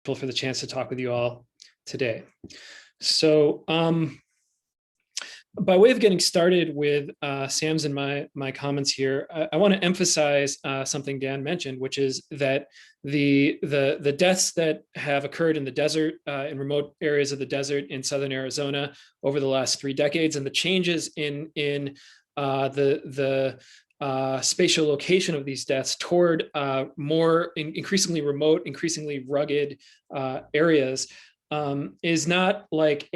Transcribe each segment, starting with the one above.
for the chance to talk with you all today. So by way of getting started with Sam's and my comments here, I want to emphasize something Dan mentioned, which is that the deaths that have occurred in the desert, in remote areas of the desert in southern Arizona over the last 3 decades, and the changes in the spatial location of these deaths toward more increasingly remote, increasingly rugged areas, is not like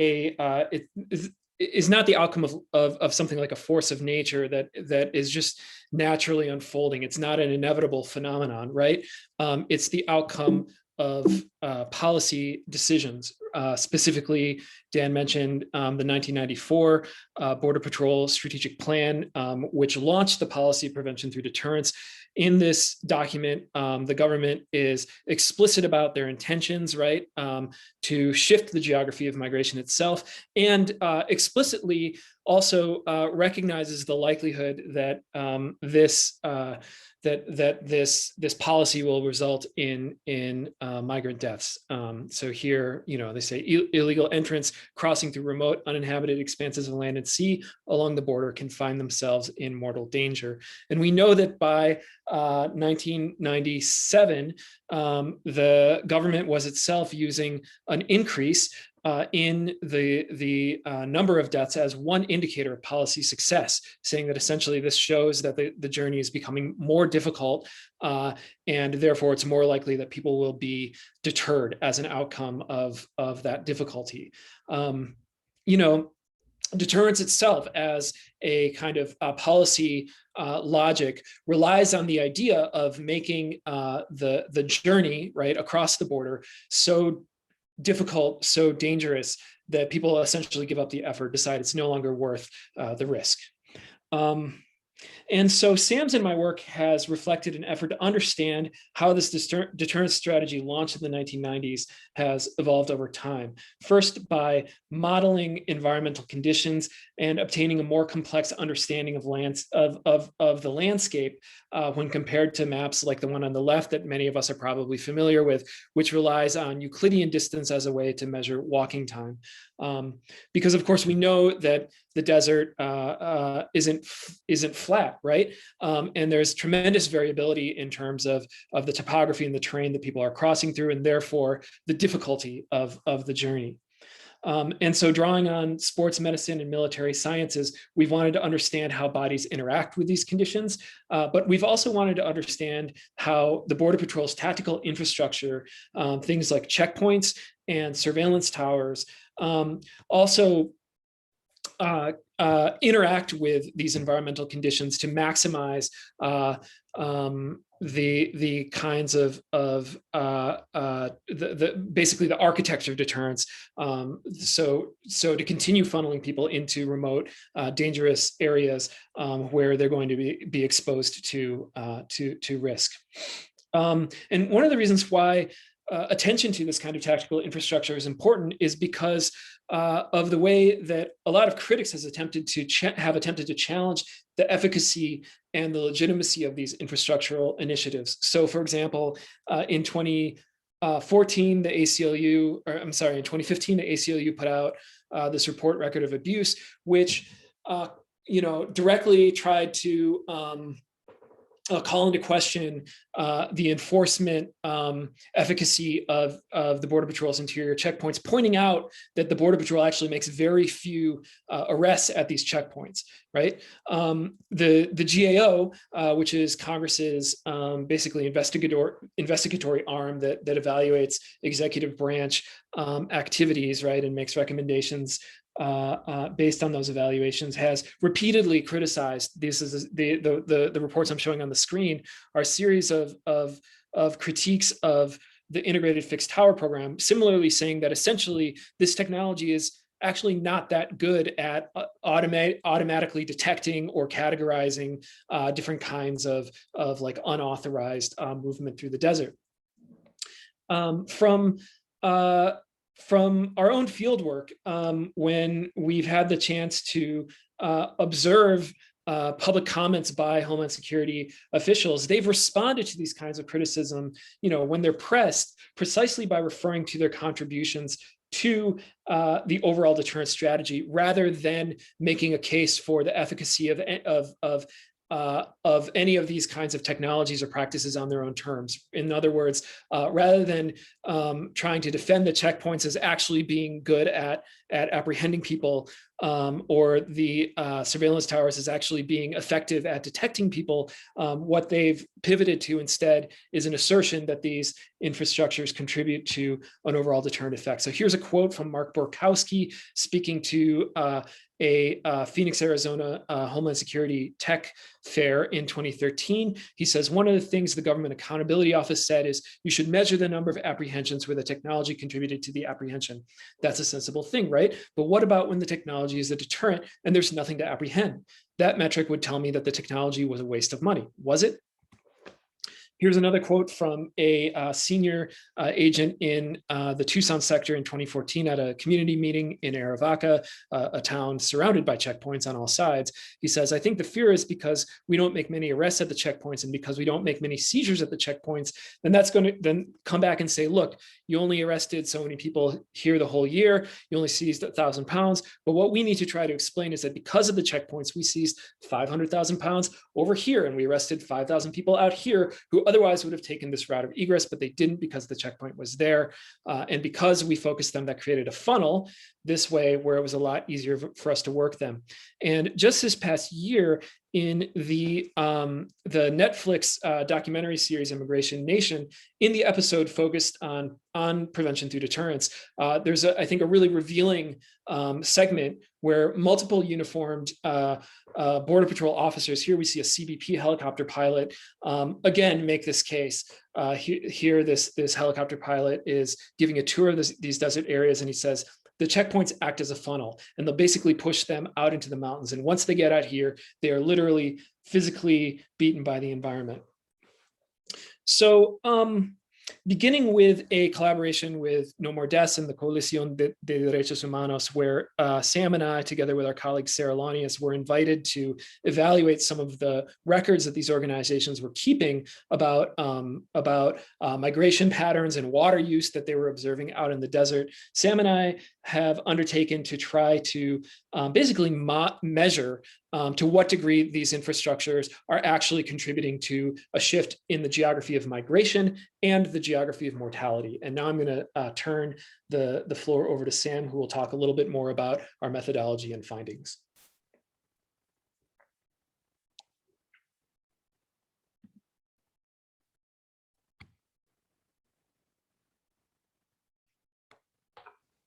is not the outcome of something like a force of nature that is just naturally unfolding. It's not an inevitable phenomenon, right? It's the outcome of policy decisions. Specifically, Dan mentioned the 1994 Border Patrol Strategic Plan, which launched the policy of prevention through deterrence. In this document, the government is explicit about their intentions, right, to shift the geography of migration itself, and explicitly also recognizes the likelihood that this policy will result in migrant deaths. So here, they say illegal entrants crossing through remote, uninhabited expanses of land and sea along the border can find themselves in mortal danger. And we know that by 1997, the government was itself using an increase in the number of deaths as one indicator of policy success, saying that essentially this shows that the journey is becoming more difficult, and therefore it's more likely that people will be deterred as an outcome of that difficulty. Deterrence itself as a kind of policy logic relies on the idea of making the journey, right, across the border so difficult, so dangerous that people essentially give up the effort, decide it's no longer worth the risk. And so Sam's and my work has reflected an effort to understand how this deterrence strategy launched in the 1990s has evolved over time. First, by modeling environmental conditions and obtaining a more complex understanding of the landscape when compared to maps like the one on the left that many of us are probably familiar with, which relies on Euclidean distance as a way to measure walking time. Because of course we know that the desert isn't flat, right? And there's tremendous variability in terms of the topography and the terrain that people are crossing through, and therefore the difficulty of the journey. And so drawing on sports medicine and military sciences, we've wanted to understand how bodies interact with these conditions, but we've also wanted to understand how the Border Patrol's tactical infrastructure, things like checkpoints and surveillance towers, also interact with these environmental conditions to maximize the kinds of basically the architecture of deterrence. So to continue funneling people into remote, dangerous areas where they're going to be exposed to risk. And one of the reasons why attention to this kind of tactical infrastructure is important is because of the way that a lot of critics have attempted to challenge the efficacy and the legitimacy of these infrastructural initiatives. So, for example, in 2015, the ACLU put out this report, Record of Abuse, which directly tried to call into question the enforcement efficacy of the Border Patrol's interior checkpoints, pointing out that the Border Patrol actually makes very few arrests at these checkpoints, right? The GAO, which is Congress's basically investigatory arm that evaluates executive branch activities, right, and makes recommendations based on those evaluations, has repeatedly criticized this. Is the reports I'm showing on the screen are a series of critiques of the integrated fixed tower program, similarly saying that essentially this technology is actually not that good at automatically detecting or categorizing different kinds of like unauthorized movement through the desert. From our own field work, when we've had the chance to observe public comments by Homeland Security officials, they've responded to these kinds of criticism, when they're pressed, precisely by referring to their contributions to the overall deterrence strategy, rather than making a case for the efficacy of any of these kinds of technologies or practices on their own terms. In other words, rather than trying to defend the checkpoints as actually being good at apprehending people, or the surveillance towers as actually being effective at detecting people, what they've pivoted to instead is an assertion that these infrastructures contribute to an overall deterrent effect. So here's a quote from Mark Borkowski speaking to a Phoenix, Arizona Homeland Security tech fair in 2013. He says, one of the things the Government Accountability Office said is you should measure the number of apprehensions where the technology contributed to the apprehension. That's a sensible thing, right? But what about when the technology is a deterrent and there's nothing to apprehend? That metric would tell me that the technology was a waste of money. Was it? Here's another quote from a senior agent in the Tucson sector in 2014 at a community meeting in Arivaca, a town surrounded by checkpoints on all sides. He says, I think the fear is because we don't make many arrests at the checkpoints and because we don't make many seizures at the checkpoints, then that's going to then come back and say, look, you only arrested so many people here the whole year, you only seized 1,000 pounds. But what we need to try to explain is that because of the checkpoints, we seized 500,000 pounds over here and we arrested 5,000 people out here who otherwise would have taken this route of egress, but they didn't because the checkpoint was there. And because we focused them, that created a funnel this way where it was a lot easier for us to work them. And just this past year, in the Netflix documentary series Immigration Nation, in the episode focused on prevention through deterrence, there's I think a really revealing segment where multiple uniformed Border Patrol officers, here we see a CBP helicopter pilot, again make this case. Here this helicopter pilot is giving a tour of these desert areas, and he says, the checkpoints act as a funnel and they'll basically push them out into the mountains. And once they get out here, they are literally physically beaten by the environment. So beginning with a collaboration with No More Deaths and the Coalición de Derechos Humanos, where Sam and I, together with our colleague Sarah Launius, were invited to evaluate some of the records that these organizations were keeping about migration patterns and water use that they were observing out in the desert. Sam and I have undertaken to try to basically measure to what degree these infrastructures are actually contributing to a shift in the geography of migration and the geography of mortality. And now I'm going to turn the floor over to Sam, who will talk a little bit more about our methodology and findings.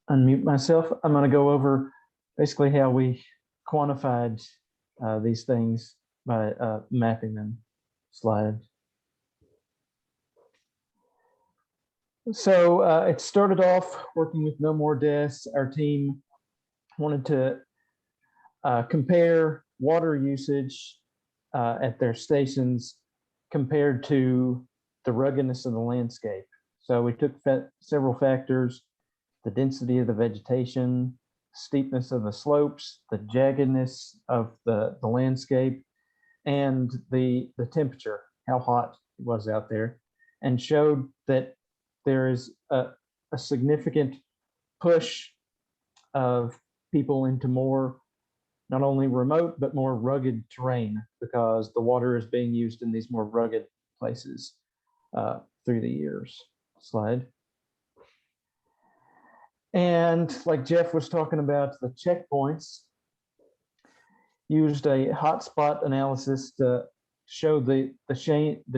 Unmute myself. I'm going to go over basically how we quantified these things by mapping them. Slide. So it started off working with No More Deaths. Our team wanted to compare water usage at their stations compared to the ruggedness of the landscape. So we took several factors: the density of the vegetation, steepness of the slopes, the jaggedness of the landscape, and the temperature, how hot it was out there, and showed that there is a significant push of people into more, not only remote, but more rugged terrain, because the water is being used in these more rugged places through the years. Slide. And like Jeff was talking about, the checkpoints used a hotspot analysis to show the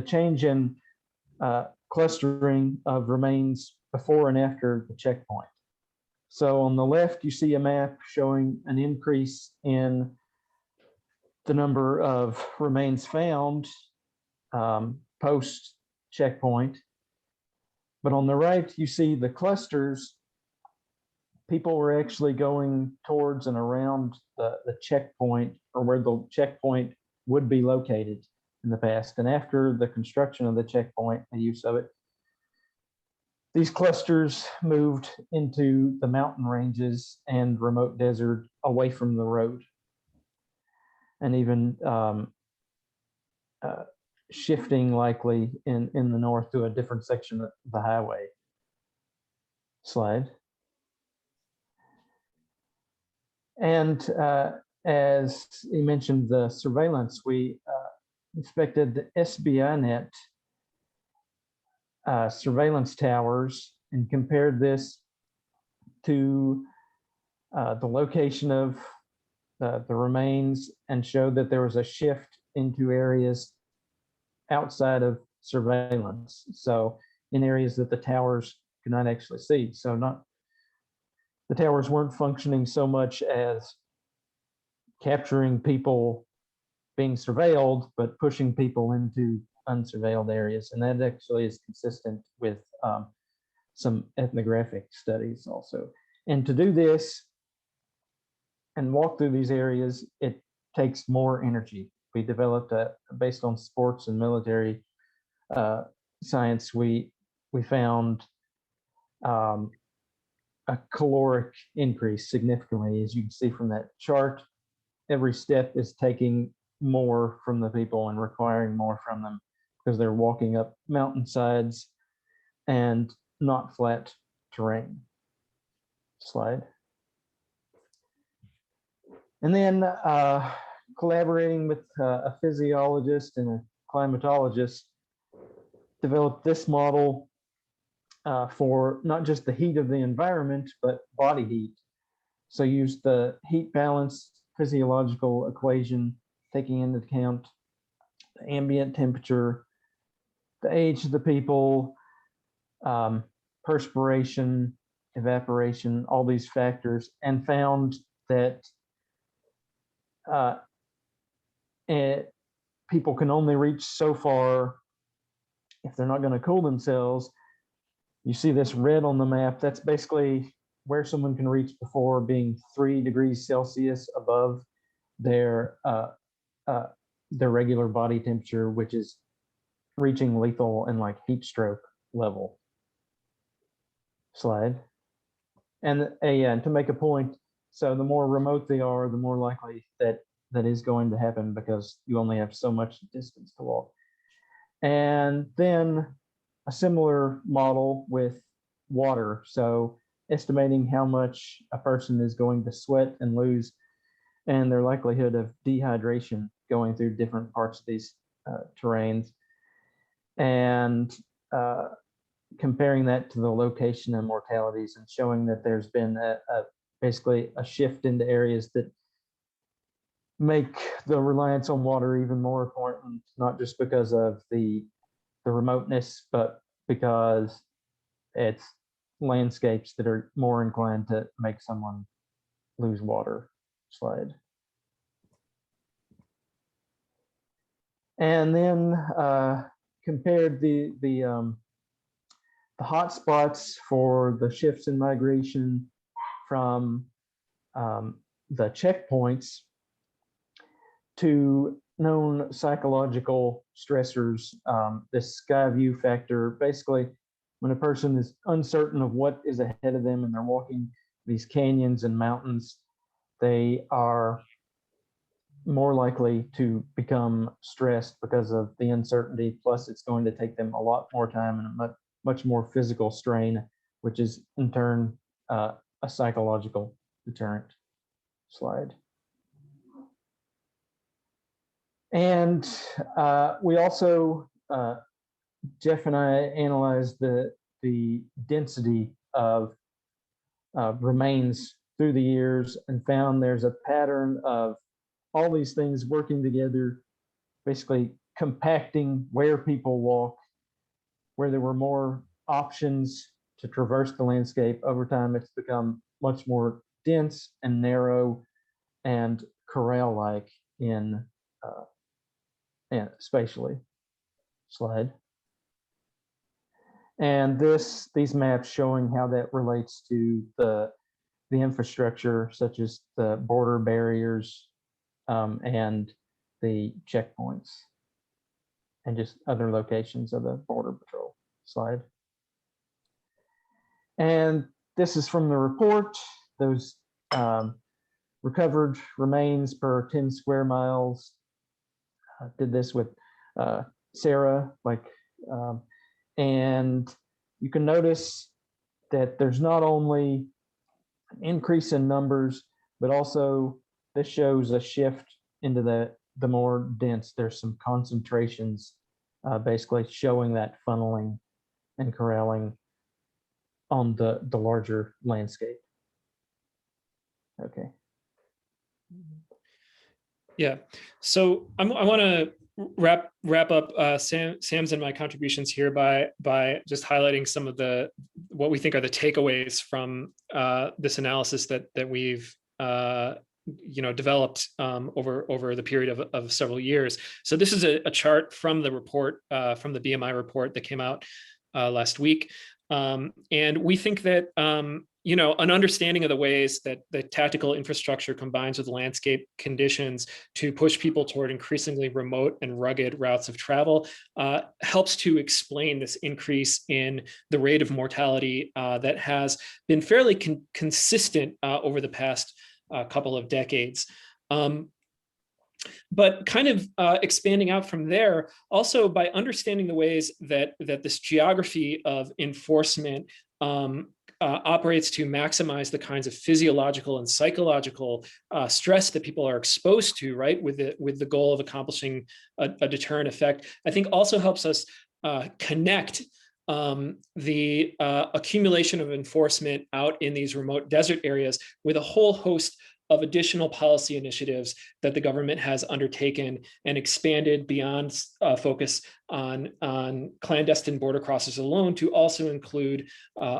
change in clustering of remains before and after the checkpoint. So on the left, you see a map showing an increase in the number of remains found post checkpoint. But on the right, you see the clusters. People were actually going towards and around the checkpoint, or where the checkpoint would be located in the past. And after the construction of the checkpoint, the use of it, these clusters moved into the mountain ranges and remote desert away from the road. and even shifting likely in the north to a different section of the highway. Slide. And as he mentioned, the surveillance, we inspected the SBInet surveillance towers and compared this to the location of the remains, and showed that there was a shift into areas outside of surveillance. So in areas that the towers could not actually see. So the towers weren't functioning so much as capturing people being surveilled, but pushing people into unsurveilled areas. And that actually is consistent with some ethnographic studies also. And to do this and walk through these areas, it takes more energy. We developed based on sports and military science, we found a caloric increase significantly. As you can see from that chart, every step is taking more from the people and requiring more from them because they're walking up mountainsides and not flat terrain. Slide. And then collaborating with a physiologist and a climatologist, developed this model for not just the heat of the environment, but body heat. So use the heat balance physiological equation, taking into account the ambient temperature, the age of the people, perspiration, evaporation, all these factors, and found that people can only reach so far if they're not going to cool themselves. You see this red on the map, that's basically where someone can reach before being 3 degrees Celsius above their regular body temperature, which is reaching lethal and like heat stroke level. Slide. And to make a point, so the more remote they are, the more likely that is going to happen, because you only have so much distance to walk. And then a similar model with water. So estimating how much a person is going to sweat and lose, and their likelihood of dehydration going through different parts of these terrains, and comparing that to the location and mortalities, and showing that there's been basically a shift into areas that make the reliance on water even more important, not just because of the remoteness, but because it's landscapes that are more inclined to make someone lose water. Slide. And then compared the hot spots for the shifts in migration from the checkpoints to known psychological stressors. This sky view factor, basically when a person is uncertain of what is ahead of them and they're walking these canyons and mountains, they are more likely to become stressed because of the uncertainty. Plus, it's going to take them a lot more time and a much more physical strain, which is in turn a psychological deterrent. Slide. And we also, Jeff and I analyzed the density of remains through the years, and found there's a pattern of all these things working together, basically compacting where people walk, where there were more options to traverse the landscape. Over time, it's become much more dense and narrow and corral-like in and spatially. Slide. And these maps showing how that relates to the infrastructure, such as the border barriers and the checkpoints, and just other locations of the Border Patrol. Slide. And this is from the report. Those recovered remains per 10 square miles. Did this with Sarah, um, and you can notice that there's not only an increase in numbers, but also this shows a shift into the more dense. There's some concentrations, basically showing that funneling and corralling on the larger landscape. Okay. Yeah. So I want to wrap up Sam's and my contributions here by just highlighting some of what we think are the takeaways from this analysis that we've developed over the period of several years. So this is a chart from the report, from the BMI report that came out last week. And we think that an understanding of the ways that the tactical infrastructure combines with landscape conditions to push people toward increasingly remote and rugged routes of travel helps to explain this increase in the rate of mortality that has been fairly consistent over the past couple of decades. But kind of expanding out from there, also by understanding the ways that this geography of enforcement operates to maximize the kinds of physiological and psychological stress that people are exposed to, right, with the goal of accomplishing a deterrent effect, I think also helps us connect the accumulation of enforcement out in these remote desert areas with a whole host of additional policy initiatives that the government has undertaken and expanded beyond focus on clandestine border crossers alone to also include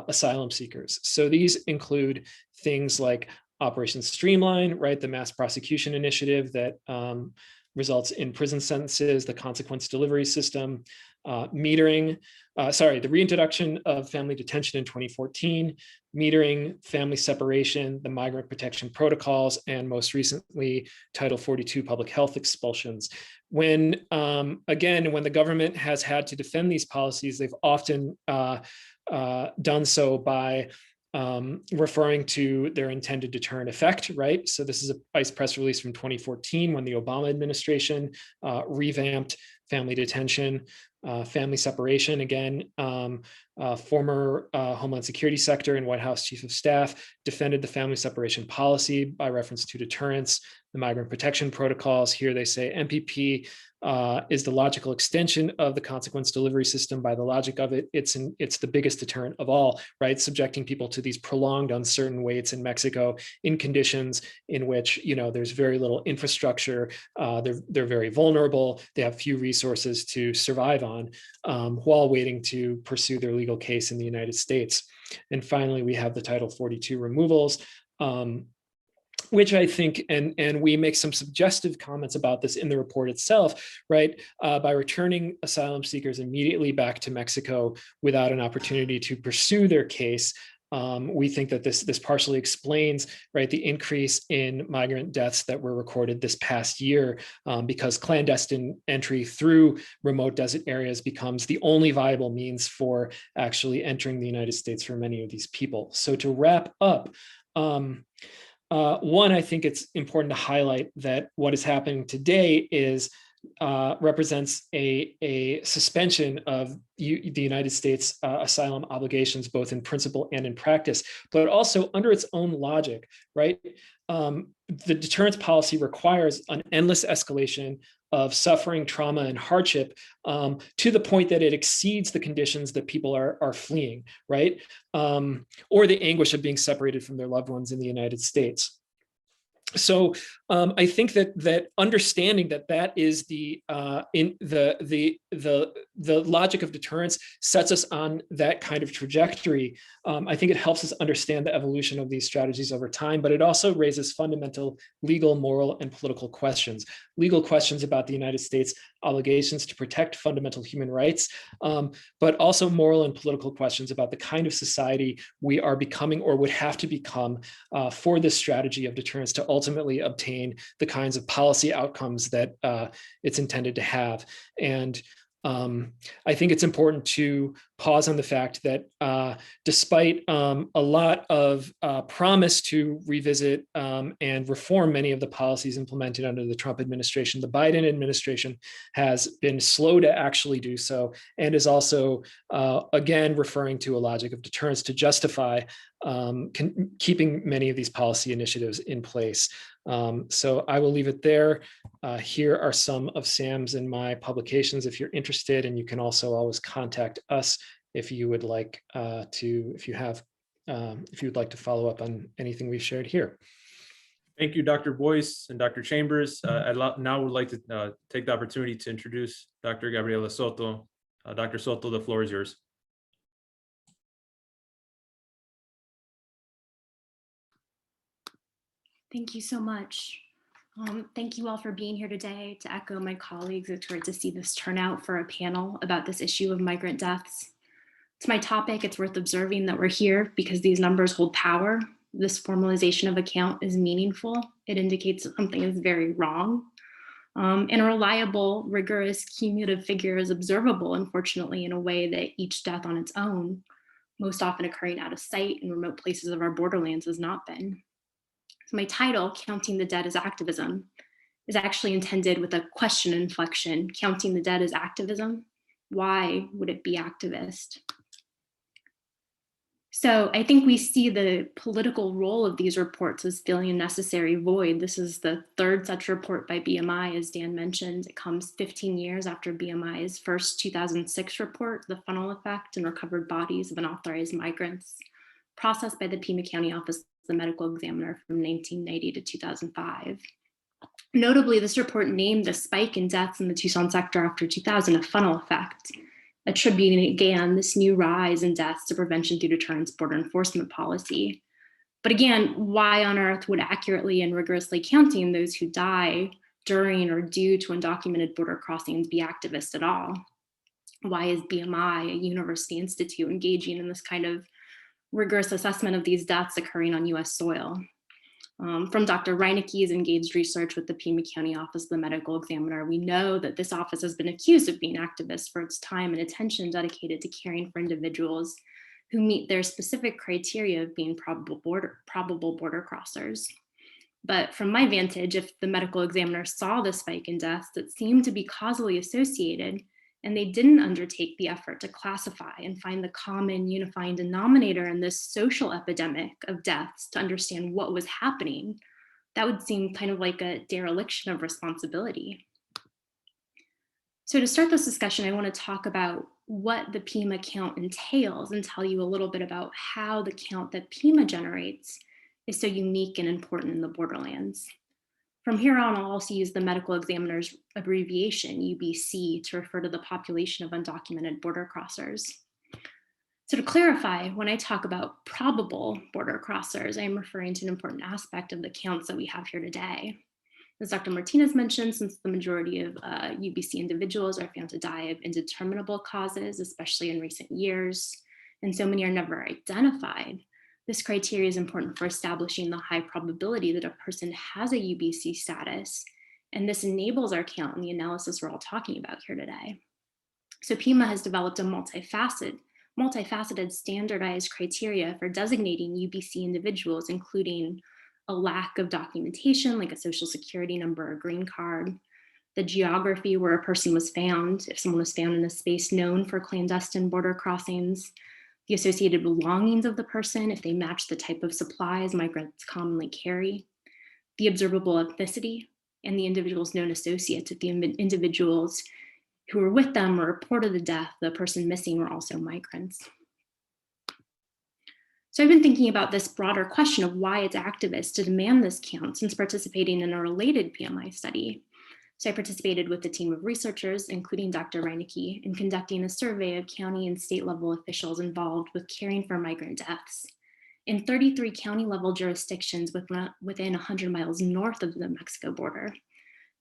asylum seekers. So these include things like Operation Streamline, right, the mass prosecution initiative that results in prison sentences, the consequence delivery system, the reintroduction of family detention in 2014, metering, family separation, the migrant protection protocols, and most recently, Title 42 public health expulsions. When the government has had to defend these policies, they've often done so by referring to their intended deterrent effect, right? So this is a ICE press release from 2014 when the Obama administration revamped family detention, family separation. Again, former Homeland Security Secretary and White House Chief of Staff defended the family separation policy by reference to deterrence, the migrant protection protocols. Here they say MPP is the logical extension of the consequence delivery system. By the logic of it, it's the biggest deterrent of all, right? Subjecting people to these prolonged uncertain waits in Mexico in conditions in which there's very little infrastructure, they're very vulnerable, they have few resources to survive on while waiting to pursue their legal case in the United States. And finally, we have the Title 42 removals. Which I think, and we make some suggestive comments about this in the report itself, right? By returning asylum seekers immediately back to Mexico without an opportunity to pursue their case, we think that this partially explains, right, the increase in migrant deaths that were recorded this past year, because clandestine entry through remote desert areas becomes the only viable means for actually entering the United States for many of these people. So to wrap up, one, I think it's important to highlight that what is happening today represents a suspension of the United States asylum obligations, both in principle and in practice, but also under its own logic, right? The deterrence policy requires an endless escalation of suffering, trauma, and hardship to the point that it exceeds the conditions that people are fleeing, right? Or the anguish of being separated from their loved ones in the United States. So I think that understanding that is the logic of deterrence sets us on that kind of trajectory. I think it helps us understand the evolution of these strategies over time, but it also raises fundamental legal, moral, and political questions. Legal questions about the United States obligations to protect fundamental human rights, but also moral and political questions about the kind of society we are becoming or would have to become for this strategy of deterrence to ultimately obtain the kinds of policy outcomes that it's intended to have. And I think it's important to pause on the fact that despite a lot of promise to revisit and reform many of the policies implemented under the Trump administration, the Biden administration has been slow to actually do so, and is also, again, referring to a logic of deterrence to justify keeping many of these policy initiatives in place. So I will leave it there. Here are some of Sam's and my publications if you're interested, and you can also always contact us if you would like if you would like to follow up on anything we've shared here. Thank you, Dr. Boyce and Dr. Chambers. Now would like to take the opportunity to introduce Dr. Gabriela Soto. Dr. Soto, the floor is yours. Thank you so much. Thank you all for being here today. To echo my colleagues, it's great to see this turnout for a panel about this issue of migrant deaths. To my topic, it's worth observing that we're here because these numbers hold power. This formalization of a count is meaningful. It indicates that something is very wrong. And a reliable, rigorous, cumulative figure is observable, unfortunately, in a way that each death on its own, most often occurring out of sight in remote places of our borderlands, has not been. So my title, Counting the Dead as Activism, is actually intended with a question inflection. Counting the dead as activism? Why would it be activist? So I think we see the political role of these reports as filling a necessary void. This is the third such report by BMI, as Dan mentioned. It comes 15 years after BMI's first 2006 report, The Funnel Effect and Recovered Bodies of Unauthorized Migrants, processed by the Pima County Office of the Medical Examiner from 1990 to 2005. Notably, this report named the spike in deaths in the Tucson sector after 2000 a funnel effect, attributing again this new rise in deaths to prevention through deterrence border enforcement policy. But again, why on earth would accurately and rigorously counting those who die during or due to undocumented border crossings be activist at all? Why is BMI, a university institute, engaging in this kind of rigorous assessment of these deaths occurring on US soil? From Dr. Reineke's engaged research with the Pima County Office of the Medical Examiner, we know that this office has been accused of being activist for its time and attention dedicated to caring for individuals who meet their specific criteria of being probable border crossers. But from my vantage, if the medical examiner saw the spike in deaths that seemed to be causally associated, and they didn't undertake the effort to classify and find the common unifying denominator in this social epidemic of deaths to understand what was happening, that would seem kind of like a dereliction of responsibility. So to start this discussion, I want to talk about what the Pima count entails and tell you a little bit about how the count that Pima generates is so unique and important in the borderlands. From here on, I'll also use the medical examiner's abbreviation, UBC, to refer to the population of undocumented border crossers. So to clarify, when I talk about probable border crossers, I am referring to an important aspect of the counts that we have here today. As Dr. Martinez mentioned, since the majority of UBC individuals are found to die of indeterminable causes, especially in recent years, and so many are never identified, this criteria is important for establishing the high probability that a person has a UBC status, and this enables our count in the analysis we're all talking about here today. So Pima has developed a multifaceted standardized criteria for designating UBC individuals, including a lack of documentation like a social security number or green card, the geography where a person was found, if someone was found in a space known for clandestine border crossings, the associated belongings of the person, if they match the type of supplies migrants commonly carry, the observable ethnicity, and the individual's known associates if the individuals who were with them or reported the death, the person missing, were also migrants. So I've been thinking about this broader question of why it's activist to demand this count since participating in a related PMI study. So I participated with a team of researchers, including Dr. Reineke, in conducting a survey of county and state level officials involved with caring for migrant deaths in 33 county level jurisdictions within 100 miles north of the Mexico border,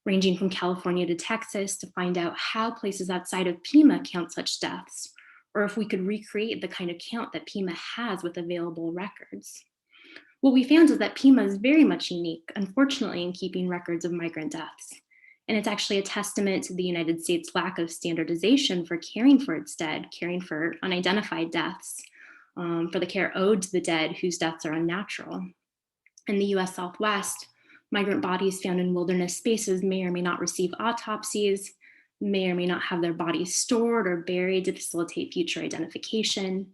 ranging from California to Texas, to find out how places outside of Pima count such deaths, or if we could recreate the kind of count that Pima has with available records. What we found is that Pima is very much unique, unfortunately, in keeping records of migrant deaths. And it's actually a testament to the United States' lack of standardization for caring for its dead, caring for unidentified deaths, for the care owed to the dead whose deaths are unnatural. In the US Southwest, migrant bodies found in wilderness spaces may or may not receive autopsies, may or may not have their bodies stored or buried to facilitate future identification,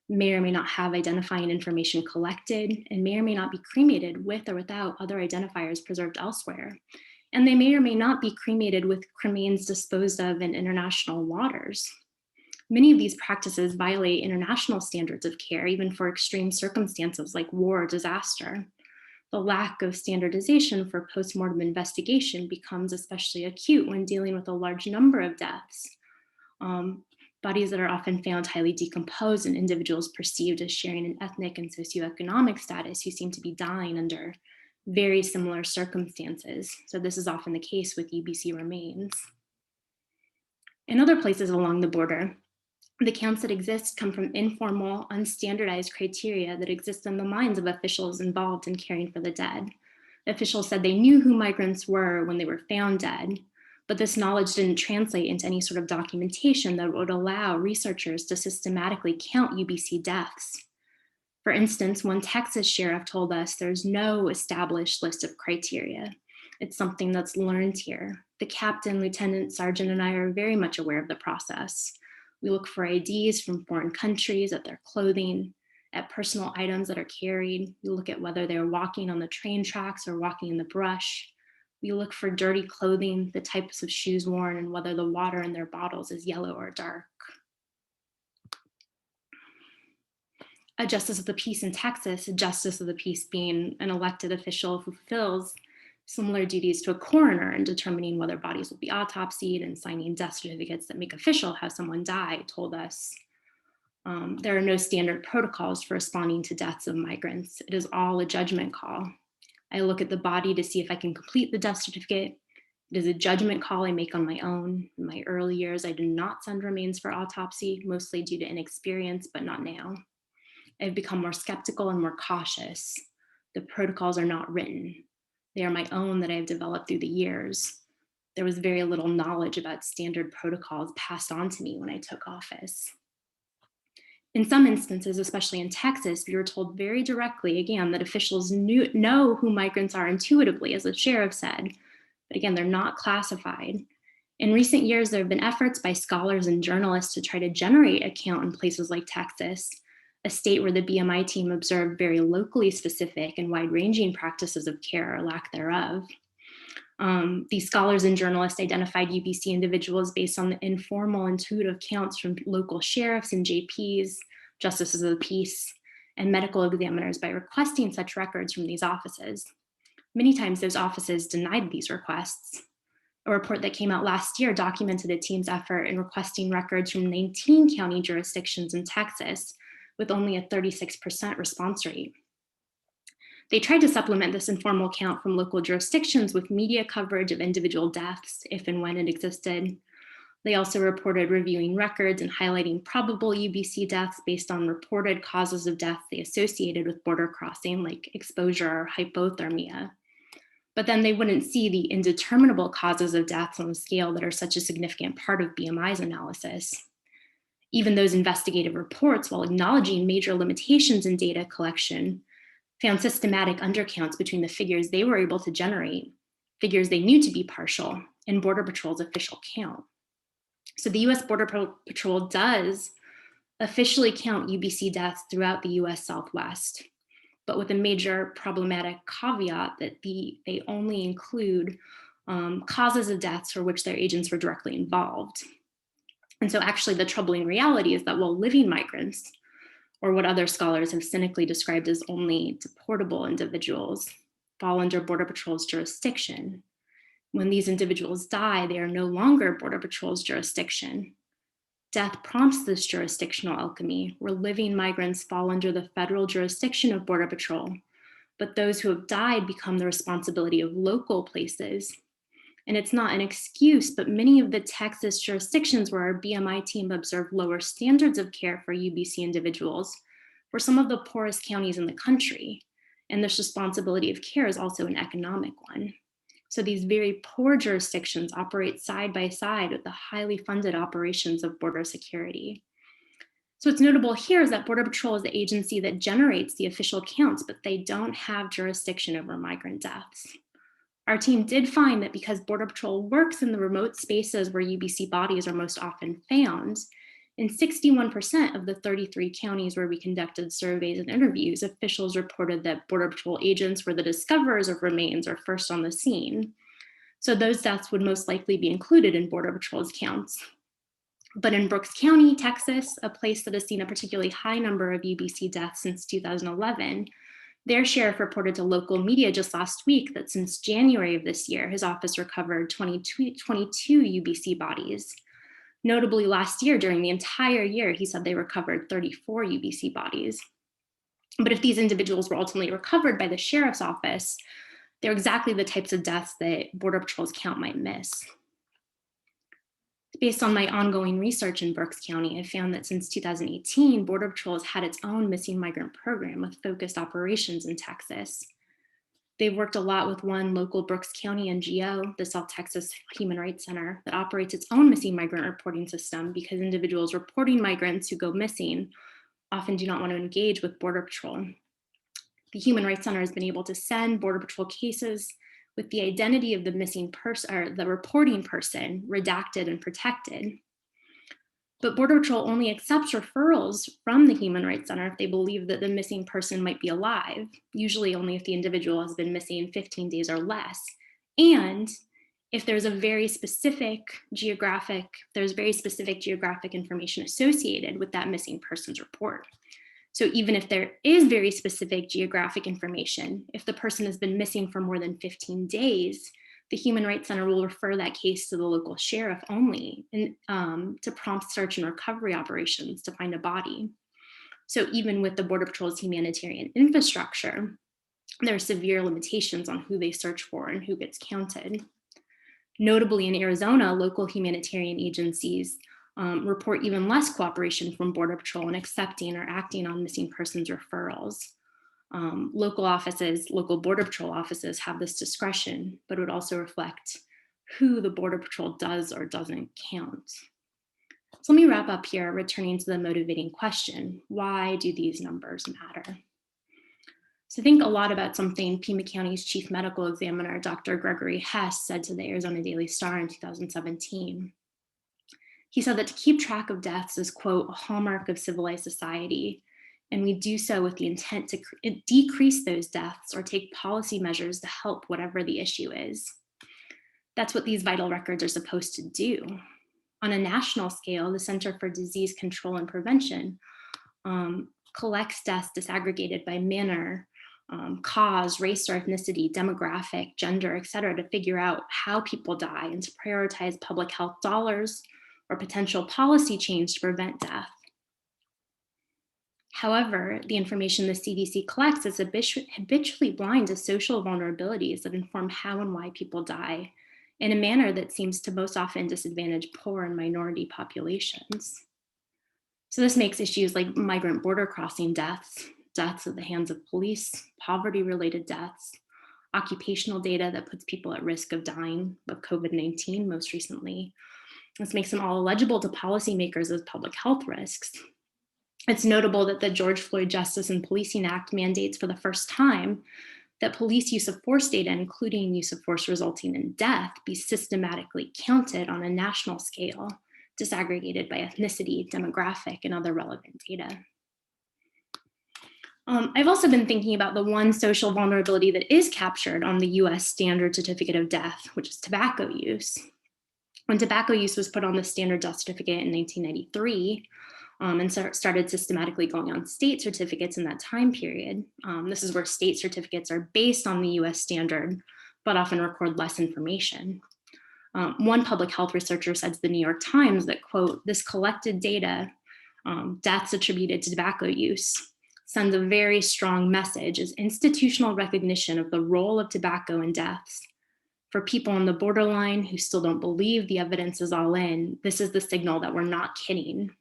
may or may not have identifying information collected, and may or may not be cremated with or without other identifiers preserved elsewhere. And they may or may not be cremated with cremains disposed of in international waters. Many of these practices violate international standards of care, even for extreme circumstances like war or disaster. The lack of standardization for postmortem investigation becomes especially acute when dealing with a large number of deaths. Bodies that are often found highly decomposed and individuals perceived as sharing an ethnic and socioeconomic status who seem to be dying under very similar circumstances. So this is often the case with UBC remains. In other places along the border, the counts that exist come from informal, unstandardized criteria that exist in the minds of officials involved in caring for the dead. Officials said they knew who migrants were when they were found dead, but this knowledge didn't translate into any sort of documentation that would allow researchers to systematically count UBC deaths. For instance, one Texas sheriff told us there's no established list of criteria. It's something that's learned here. The captain, lieutenant, sergeant, and I are very much aware of the process. We look for IDs from foreign countries, at their clothing, at personal items that are carried. We look at whether they're walking on the train tracks or walking in the brush. We look for dirty clothing, the types of shoes worn, and whether the water in their bottles is yellow or dark. A justice of the peace in Texas, a justice of the peace being an elected official who fulfills similar duties to a coroner in determining whether bodies will be autopsied and signing death certificates that make official how someone died, told us there are no standard protocols for responding to deaths of migrants. It is all a judgment call. I look at the body to see if I can complete the death certificate. It is a judgment call I make on my own. In my early years, I did not send remains for autopsy, mostly due to inexperience, but not now. I've become more skeptical and more cautious. The protocols are not written. They are my own that I have developed through the years. There was very little knowledge about standard protocols passed on to me when I took office. In some instances, especially in Texas, we were told very directly, again, that officials know who migrants are intuitively, as the sheriff said, but again, they're not classified. In recent years, there have been efforts by scholars and journalists to try to generate a count in places like Texas, a state where the BMI team observed very locally specific and wide-ranging practices of care or lack thereof. These scholars and journalists identified UBC individuals based on the informal, intuitive counts from local sheriffs and JPs, justices of the peace, and medical examiners by requesting such records from these offices. Many times those offices denied these requests. A report that came out last year documented a team's effort in requesting records from 19 county jurisdictions in Texas, with only a 36% response rate. They tried to supplement this informal count from local jurisdictions with media coverage of individual deaths, if and when it existed. They also reported reviewing records and highlighting probable UBC deaths based on reported causes of death they associated with border crossing, like exposure or hypothermia. But then they wouldn't see the indeterminable causes of deaths on the scale that are such a significant part of BMI's analysis. Even those investigative reports, while acknowledging major limitations in data collection, found systematic undercounts between the figures they were able to generate, figures they knew to be partial, and Border Patrol's official count. So the US Border Patrol does officially count UBC deaths throughout the US Southwest, but with a major problematic caveat that they only include causes of deaths for which their agents were directly involved. And so actually the troubling reality is that while living migrants, or what other scholars have cynically described as only deportable individuals, fall under Border Patrol's jurisdiction, when these individuals die, they are no longer Border Patrol's jurisdiction. Death prompts this jurisdictional alchemy, where living migrants fall under the federal jurisdiction of Border Patrol, but those who have died become the responsibility of local places. And it's not an excuse, but many of the Texas jurisdictions where our BMI team observed lower standards of care for UBC individuals were some of the poorest counties in the country. And this responsibility of care is also an economic one. So these very poor jurisdictions operate side by side with the highly funded operations of border security. So what's notable here is that Border Patrol is the agency that generates the official counts, but they don't have jurisdiction over migrant deaths. Our team did find that because Border Patrol works in the remote spaces where UBC bodies are most often found, in 61% of the 33 counties where we conducted surveys and interviews, officials reported that Border Patrol agents were the discoverers of remains or first on the scene. So those deaths would most likely be included in Border Patrol's counts. But in Brooks County, Texas, a place that has seen a particularly high number of UBC deaths since 2011, their sheriff reported to local media just last week that since January of this year, his office recovered 22 UBC bodies. Notably, last year, during the entire year, he said they recovered 34 UBC bodies. But if these individuals were ultimately recovered by the sheriff's office, they're exactly the types of deaths that Border Patrol's count might miss. Based on my ongoing research in Berks County, I found that since 2018, Border Patrol has had its own missing migrant program with focused operations in Texas. They've worked a lot with one local Berks County NGO, the South Texas Human Rights Center, that operates its own missing migrant reporting system because individuals reporting migrants who go missing often do not want to engage with Border Patrol. The Human Rights Center has been able to send Border Patrol cases with the identity of the missing person or the reporting person redacted and protected. But Border Patrol only accepts referrals from the Human Rights Center if they believe that the missing person might be alive, usually only if the individual has been missing 15 days or less. And if there's very specific geographic information associated with that missing person's report. So even if there is very specific geographic information, if the person has been missing for more than 15 days, the Human Rights Center will refer that case to the local sheriff only and to prompt search and recovery operations to find a body. So even with the Border Patrol's humanitarian infrastructure, there are severe limitations on who they search for and who gets counted. Notably in Arizona, local humanitarian agencies report even less cooperation from Border Patrol in accepting or acting on missing persons referrals. Local Border Patrol offices have this discretion, but it would also reflect who the Border Patrol does or doesn't count. So let me wrap up here, returning to the motivating question: why do these numbers matter? So think a lot about something Pima County's Chief Medical Examiner, Dr. Gregory Hess, said to the Arizona Daily Star in 2017. He said that to keep track of deaths is, quote, a hallmark of civilized society, and we do so with the intent to decrease those deaths or take policy measures to help whatever the issue is. That's what these vital records are supposed to do. On a national scale, the Center for Disease Control and Prevention collects deaths disaggregated by manner, cause, race or ethnicity, demographic, gender, et cetera, to figure out how people die and to prioritize public health dollars or potential policy change to prevent death. However, the information the CDC collects is habitually blind to social vulnerabilities that inform how and why people die in a manner that seems to most often disadvantage poor and minority populations. So this makes issues like migrant border crossing deaths, deaths at the hands of police, poverty-related deaths, occupational data that puts people at risk of dying of COVID-19 most recently. This makes them all eligible to policymakers as public health risks. It's notable that the George Floyd Justice and Policing Act mandates for the first time that police use of force data, including use of force resulting in death, be systematically counted on a national scale, disaggregated by ethnicity, demographic, and other relevant data. I've also been thinking about the one social vulnerability that is captured on the US standard certificate of death, which is tobacco use. When tobacco use was put on the standard death certificate in 1993, and started systematically going on state certificates in that time period. This is where state certificates are based on the US standard, but often record less information. One public health researcher said to the New York Times that, quote, this collected data, deaths attributed to tobacco use, sends a very strong message as institutional recognition of the role of tobacco in deaths. For people on the borderline who still don't believe the evidence is all in, this is the signal that we're not kidding.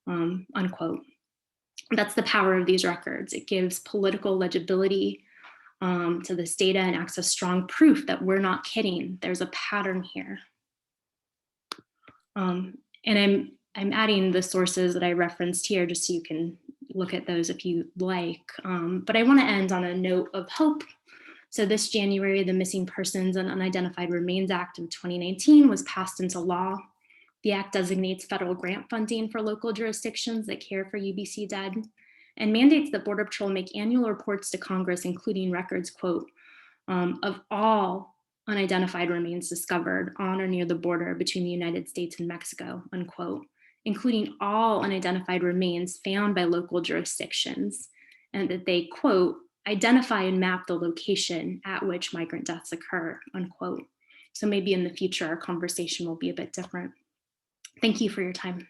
Unquote. That's the power of these records. It gives political legibility to this data and access strong proof that we're not kidding. There's a pattern here. And I'm adding the sources that I referenced here just so you can look at those if you like. But I want to end on a note of hope. So this January, the Missing Persons and Unidentified Remains Act of 2019 was passed into law. The act designates federal grant funding for local jurisdictions that care for UBC dead and mandates that Border Patrol make annual reports to Congress, including records, quote, of all unidentified remains discovered on or near the border between the United States and Mexico, unquote, including all unidentified remains found by local jurisdictions, and that they, quote, identify and map the location at which migrant deaths occur, unquote. So maybe in the future, our conversation will be a bit different. Thank you for your time.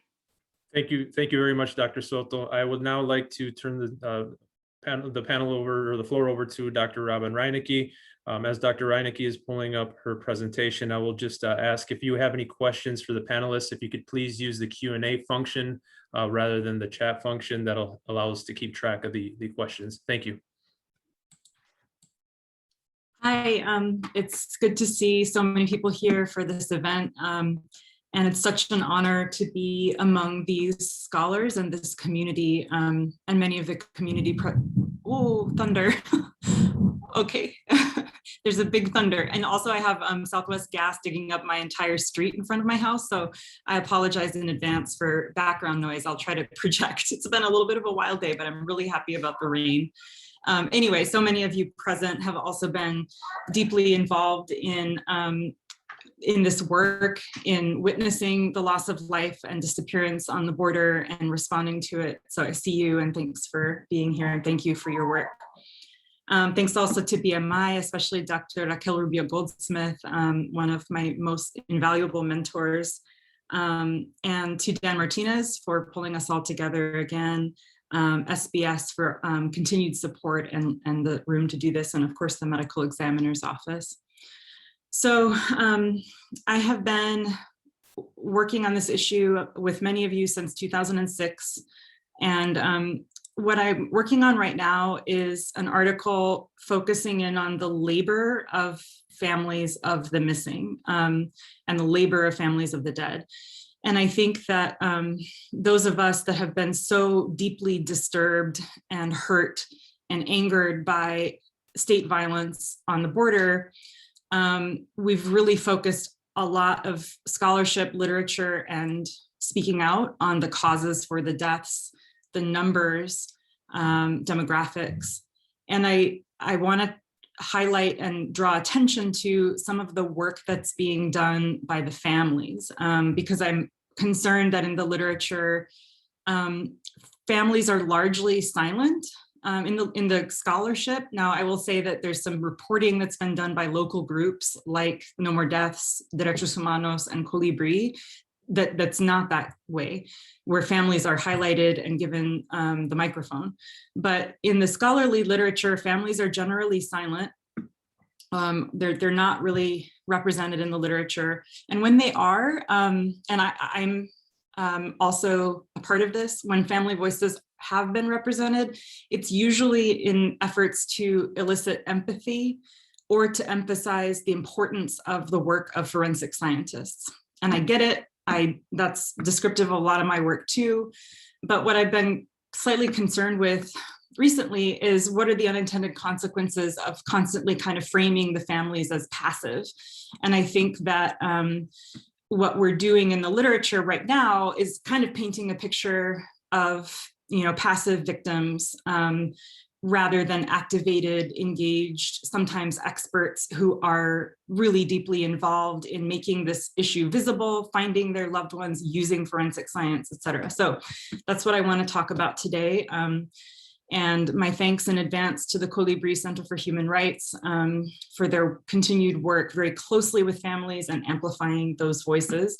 Thank you very much, Dr. Soto. I would now like to turn the panel over, or the floor over to Dr. Robin Reinecke. As Dr. Reinecke is pulling up her presentation, I will just ask if you have any questions for the panelists, if you could please use the Q&A function rather than the chat function. That'll allow us to keep track of the questions. Thank you. Hi, it's good to see so many people here for this event. And it's such an honor to be among these scholars and this community, and many of the community, oh, thunder. Okay, there's a big thunder. And also I have Southwest Gas digging up my entire street in front of my house. So I apologize in advance for background noise. I'll try to project. It's been a little bit of a wild day, but I'm really happy about the rain. Anyway, so many of you present have also been deeply involved in this work, in witnessing the loss of life and disappearance on the border and responding to it. So I see you, and thanks for being here, and thank you for your work. Thanks also to BMI, especially Dr. Raquel Rubio Goldsmith, one of my most invaluable mentors, and to Dan Martinez for pulling us all together again, SBS for continued support and the room to do this, and of course the medical examiner's office. So I have been working on this issue with many of you since 2006. And what I'm working on right now is an article focusing in on the labor of families of the missing and the labor of families of the dead. And I think that those of us that have been so deeply disturbed and hurt and angered by state violence on the border, we've really focused a lot of scholarship, literature, and speaking out on the causes for the deaths, the numbers, demographics. And I want to highlight and draw attention to some of the work that's being done by the families, because I'm concerned that in the literature, families are largely silent in the scholarship. Now, I will say that there's some reporting that's been done by local groups like No More Deaths, Derechos Humanos, and Colibri, that's not that way, where families are highlighted and given the microphone. But in the scholarly literature, families are generally silent. They're not really represented in the literature. And when they are, and I'm also a part of this, when family voices have been represented, it's usually in efforts to elicit empathy or to emphasize the importance of the work of forensic scientists. And I get it, that's descriptive of a lot of my work too. But what I've been slightly concerned with recently is what are the unintended consequences of constantly kind of framing the families as passive. And I think that what we're doing in the literature right now is kind of painting a picture of, passive victims rather than activated, engaged, sometimes experts who are really deeply involved in making this issue visible, finding their loved ones, using forensic science, et cetera. So that's what I want to talk about today. And my thanks in advance to the Colibri Center for Human Rights for their continued work very closely with families and amplifying those voices.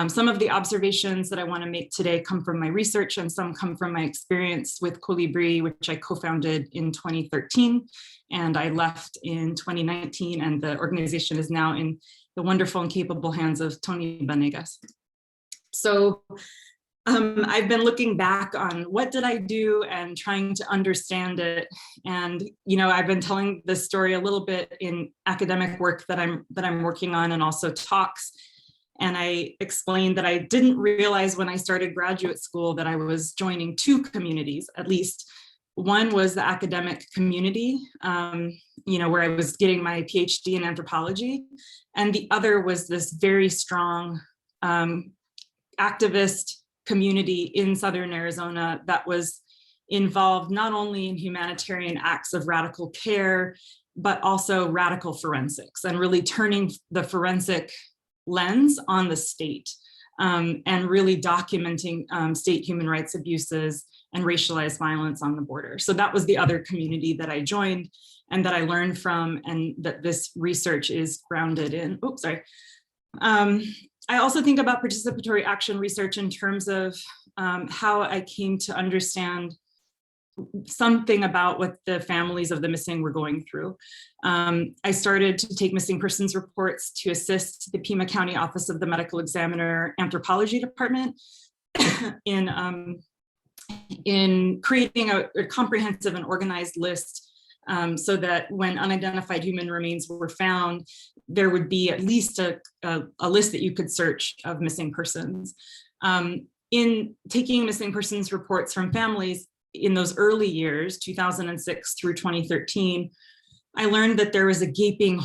Some of the observations that I want to make today come from my research, and some come from my experience with Colibri, which I co-founded in 2013, and I left in 2019, and the organization is now in the wonderful and capable hands of Tony Vanegas. So I've been looking back on what did I do and trying to understand it. And, you know, I've been telling this story a little bit in academic work that I'm working on, and also talks. And I explained that I didn't realize when I started graduate school that I was joining two communities, at least. One was the academic community, you know, where I was getting my PhD in anthropology. And the other was this very strong activist community in Southern Arizona that was involved not only in humanitarian acts of radical care, but also radical forensics, and really turning the forensic lens on the state, and really documenting state human rights abuses and racialized violence on the border. So that was the other community that I joined and that I learned from, and that this research is grounded in. Oops, sorry. I also think about participatory action research in terms of how I came to understand something about what the families of the missing were going through. I started to take missing persons reports to assist the Pima County Office of the Medical Examiner Anthropology Department in creating a comprehensive and organized list, so that when unidentified human remains were found, there would be at least a list that you could search of missing persons. In taking missing persons reports from families in those early years, 2006 through 2013, I learned that there was a gaping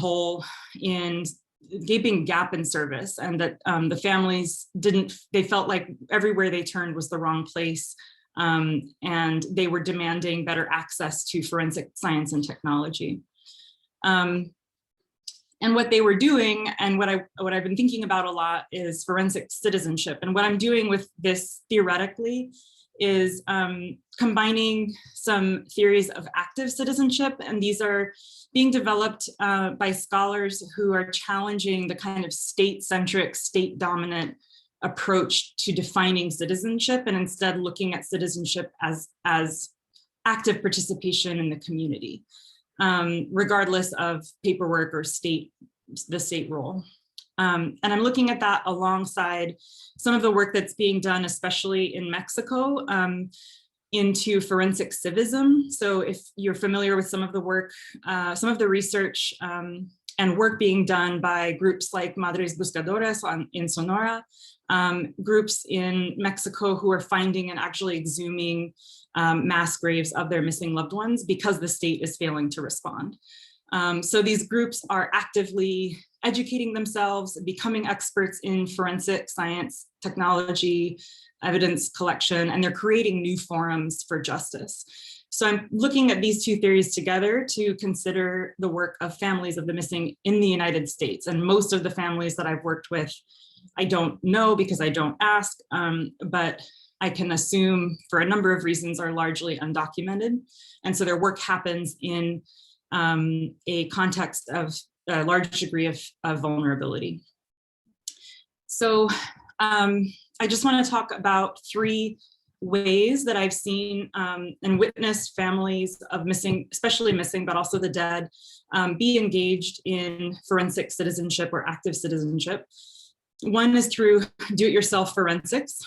gap in service, and that the families they felt like everywhere they turned was the wrong place. And they were demanding better access to forensic science and technology. And what they were doing, and what I've been thinking about a lot, is forensic citizenship. And what I'm doing with this theoretically is combining some theories of active citizenship, and these are being developed by scholars who are challenging the kind of state-centric, state-dominant approach to defining citizenship, and instead looking at citizenship as active participation in the community, regardless of paperwork or the state role. And I'm looking at that alongside some of the work that's being done, especially in Mexico, into forensic civism. So if you're familiar with some of the work, some of the research and work being done by groups like Madres Buscadoras in Sonora, groups in Mexico who are finding and actually exhuming mass graves of their missing loved ones because the state is failing to respond. So these groups are actively educating themselves, becoming experts in forensic science, technology, evidence collection, and they're creating new forums for justice. So I'm looking at these two theories together to consider the work of families of the missing in the United States. And most of the families that I've worked with, I don't know because I don't ask, but I can assume for a number of reasons are largely undocumented. And so their work happens in a context of a large degree of vulnerability. So I just want to talk about three ways that I've seen and witnessed families of missing, especially missing, but also the dead, be engaged in forensic citizenship or active citizenship. One is through do-it-yourself forensics.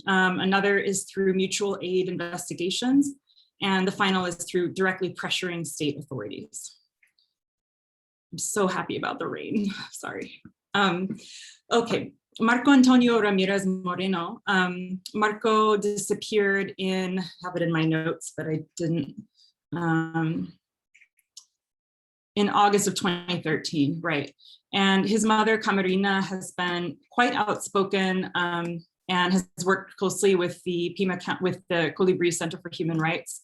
Another is through mutual aid investigations. And the final is through directly pressuring state authorities. I'm so happy about the rain, sorry. Okay, Marco Antonio Ramirez Moreno. Marco disappeared I have it in my notes, but I didn't, in August of 2013, right. And his mother, Camarina, has been quite outspoken and has worked closely with the Colibri Center for Human Rights,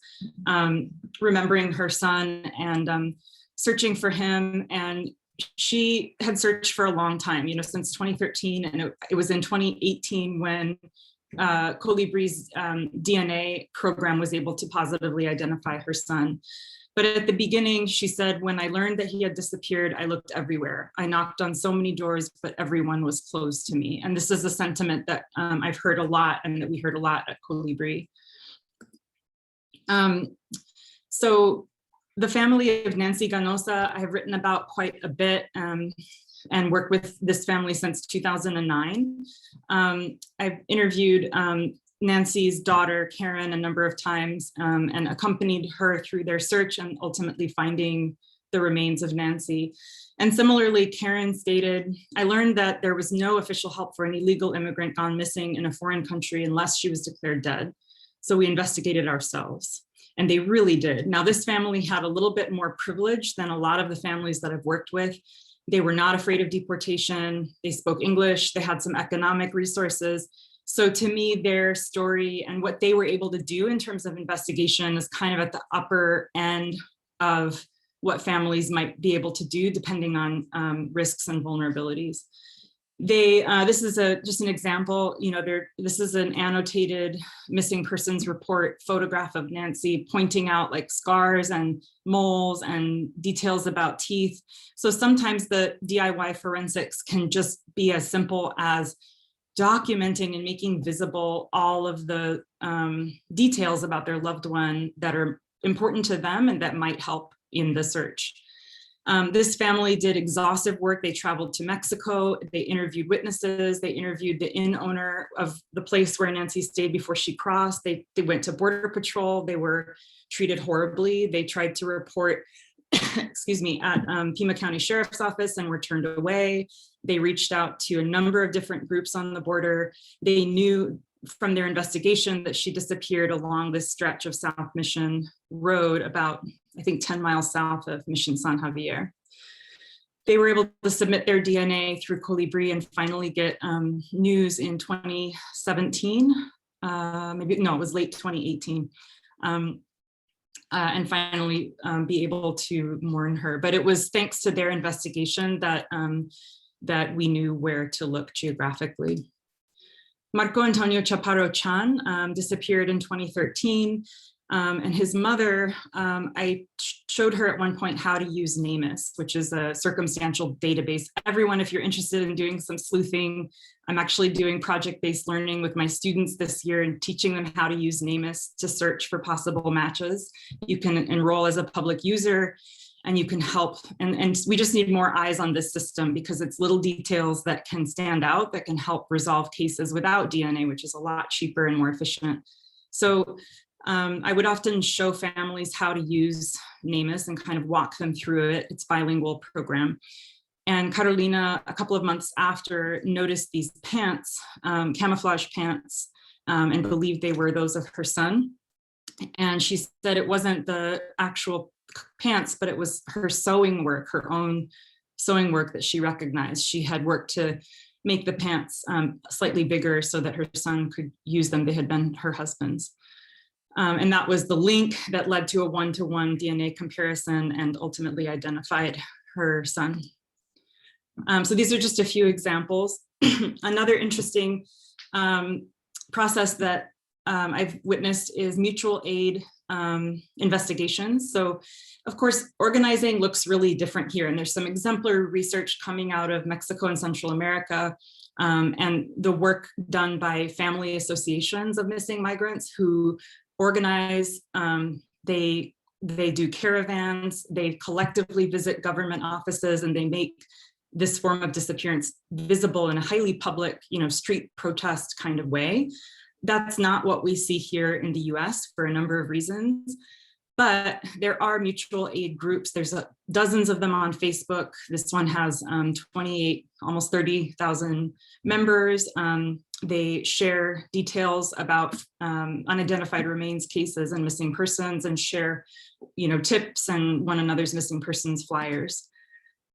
remembering her son and searching for him. And she had searched for a long time, since 2013. And it was in 2018 when Colibri's DNA program was able to positively identify her son. But at the beginning, she said, when I learned that he had disappeared, I looked everywhere. I knocked on so many doors, but everyone was closed to me. And this is a sentiment that I've heard a lot and that we heard a lot at Colibri. So the family of Nancy Ganosa, I have written about quite a bit and worked with this family since 2009. I've interviewed Nancy's daughter, Karen, a number of times and accompanied her through their search and ultimately finding the remains of Nancy. And similarly, Karen stated, I learned that there was no official help for an illegal immigrant gone missing in a foreign country unless she was declared dead. So we investigated ourselves. And they really did. Now, this family had a little bit more privilege than a lot of the families that I've worked with. They were not afraid of deportation. They spoke English. They had some economic resources. So to me, their story and what they were able to do in terms of investigation is kind of at the upper end of what families might be able to do depending on risks and vulnerabilities. This is just an example, this is an annotated missing persons report photograph of Nancy pointing out like scars and moles and details about teeth. So sometimes the DIY forensics can just be as simple as documenting and making visible all of the details about their loved one that are important to them and that might help in the search. This family did exhaustive work. They traveled to Mexico. They interviewed witnesses. They interviewed the inn owner of the place where Nancy stayed before she crossed. They went to Border Patrol. They were treated horribly. They tried to report, excuse me, at Pima County Sheriff's Office and were turned away. They reached out to a number of different groups on the border. They knew from their investigation that she disappeared along this stretch of South Mission Road, about, I think, 10 miles south of Mission San Javier. They were able to submit their DNA through Colibri and finally get news in 2017. It was late 2018. And finally be able to mourn her. But it was thanks to their investigation that, that we knew where to look geographically. Marco Antonio Chaparro Chan disappeared in 2013. And his mother, I showed her at one point how to use NamUs, which is a circumstantial database. Everyone, if you're interested in doing some sleuthing, I'm actually doing project-based learning with my students this year and teaching them how to use NamUs to search for possible matches. You can enroll as a public user and you can help. And we just need more eyes on this system because it's little details that can stand out, that can help resolve cases without DNA, which is a lot cheaper and more efficient. So I would often show families how to use NamUs and kind of walk them through it. It's a bilingual program. And Carolina, a couple of months after, noticed these pants, camouflage pants, and believed they were those of her son. And she said it wasn't the actual pants, but it was her sewing work, her own sewing work that she recognized. She had worked to make the pants slightly bigger so that her son could use them. They had been her husband's. And that was the link that led to a one-to-one DNA comparison and ultimately identified her son. So these are just a few examples. Another interesting process that I've witnessed is mutual aid investigations. So of course, organizing looks really different here. And there's some exemplary research coming out of Mexico and Central America and the work done by family associations of missing migrants who organize, they do caravans, they collectively visit government offices, and they make this form of disappearance visible in a highly public, street protest kind of way. That's not what we see here in the US for a number of reasons, but there are mutual aid groups. There's dozens of them on Facebook. This one has 28, almost 30,000 members. They share details about unidentified remains cases and missing persons and share, tips and one another's missing persons flyers.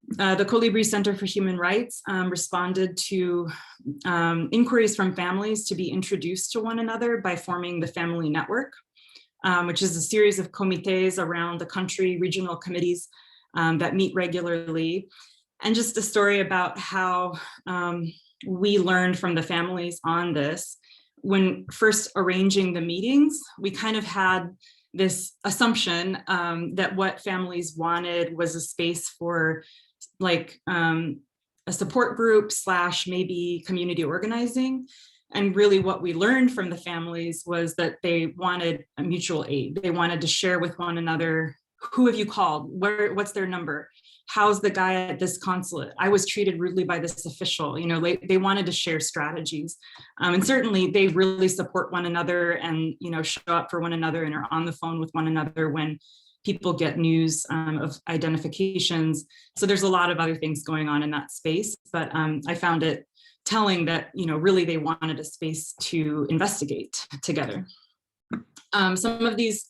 The Colibri Center for Human Rights responded to inquiries from families to be introduced to one another by forming the Family Network, which is a series of comités around the country, regional committees that meet regularly. And just a story about how we learned from the families on this. When first arranging the meetings, we kind of had this assumption that what families wanted was a space for like a support group / maybe community organizing. And really what we learned from the families was that they wanted a mutual aid. They wanted to share with one another who have you called? What's their number? How's the guy at this consulate? I was treated rudely by this official. You know, they wanted to share strategies. And certainly they really support one another and, you know, show up for one another and are on the phone with one another when people get news of identifications. So there's a lot of other things going on in that space, but I found it telling that, you know, really they wanted a space to investigate together. Some of these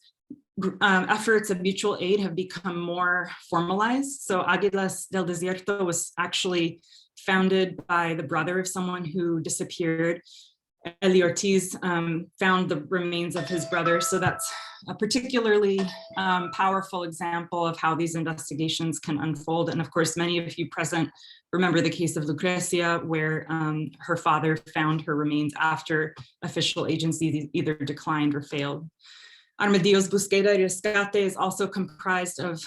efforts of mutual aid have become more formalized. So Águilas del Desierto was actually founded by the brother of someone who disappeared. Eli Ortiz found the remains of his brother. So that's a particularly powerful example of how these investigations can unfold. And of course, many of you present remember the case of Lucrecia, where her father found her remains after official agencies either declined or failed. Armadillo's Búsqueda y Rescate is also comprised of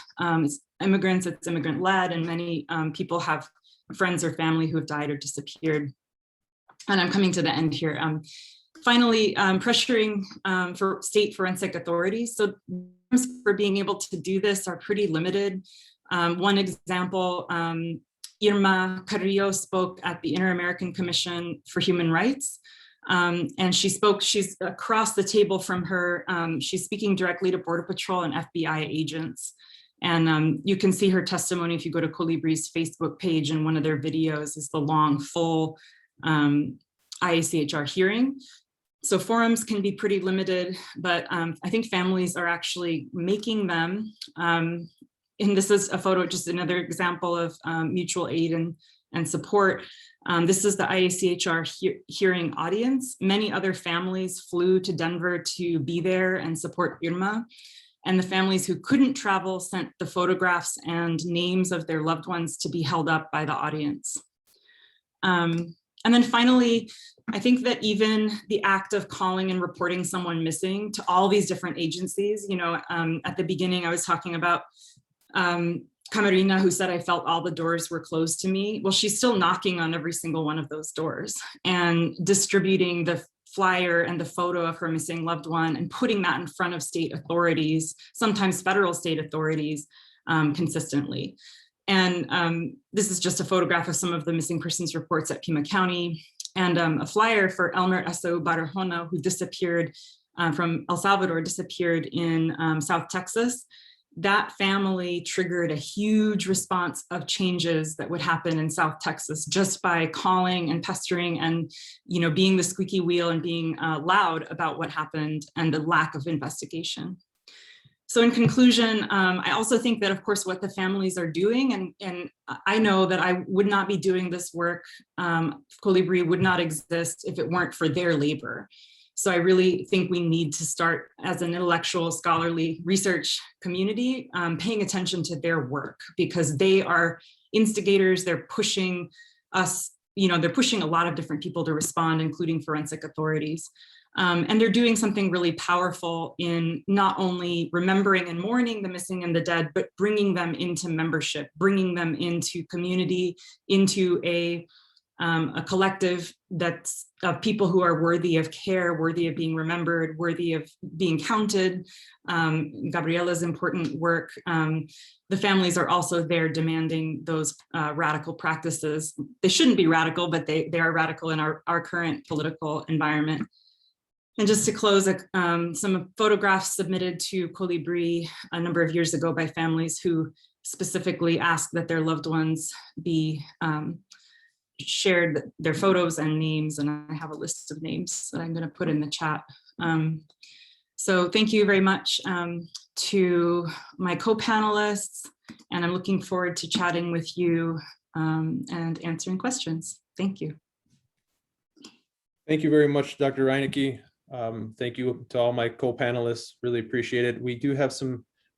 immigrants. It's immigrant-led, and many people have friends or family who have died or disappeared. And I'm coming to the end here. Finally, pressuring for state forensic authorities. So for being able to do this are pretty limited. One example, Irma Carrillo spoke at the Inter-American Commission for Human Rights. And she's across the table from her, she's speaking directly to Border Patrol and FBI agents. And you can see her testimony if you go to Colibri's Facebook page, and one of their videos is the long, full IACHR hearing. So forums can be pretty limited, but I think families are actually making them. And this is a photo, just another example of mutual aid and support. This is the IACHR hearing audience. Many other families flew to Denver to be there and support Irma. And the families who couldn't travel sent the photographs and names of their loved ones to be held up by the audience. And then finally, I think that even the act of calling and reporting someone missing to all these different agencies, you know, at the beginning I was talking about Camarina, who said I felt all the doors were closed to me. Well, she's still knocking on every single one of those doors and distributing the flyer and the photo of her missing loved one and putting that in front of state authorities, sometimes federal state authorities, consistently. And this is just a photograph of some of the missing persons reports at Pima County, and a flyer for Elmer Asau Barahona, who disappeared from El Salvador, disappeared in South Texas. That family triggered a huge response of changes that would happen in South Texas just by calling and pestering and, you know, being the squeaky wheel and being loud about what happened and the lack of investigation. So in conclusion, I also think that, of course, what the families are doing, and I know that I would not be doing this work, Colibri would not exist if it weren't for their labor. So I really think we need to start, as an intellectual scholarly research community, paying attention to their work, because they are instigators. They're pushing us, you know, they're pushing a lot of different people to respond, including forensic authorities. And they're doing something really powerful in not only remembering and mourning the missing and the dead, but bringing them into membership, bringing them into community, into a collective that's of people who are worthy of care, worthy of being remembered, worthy of being counted. Gabriela's important work. The families are also there demanding those radical practices. They shouldn't be radical, but they are radical in our current political environment. And just to close, some photographs submitted to Colibri a number of years ago by families who specifically asked that their loved ones be shared, their photos and names, and I have a list of names that I'm going to put in the chat. So thank you very much to my co-panelists, and I'm looking forward to chatting with you and answering questions. Thank you. Thank you very much, Dr. Reinecke. Thank you to all my co-panelists. Really appreciate it. We do have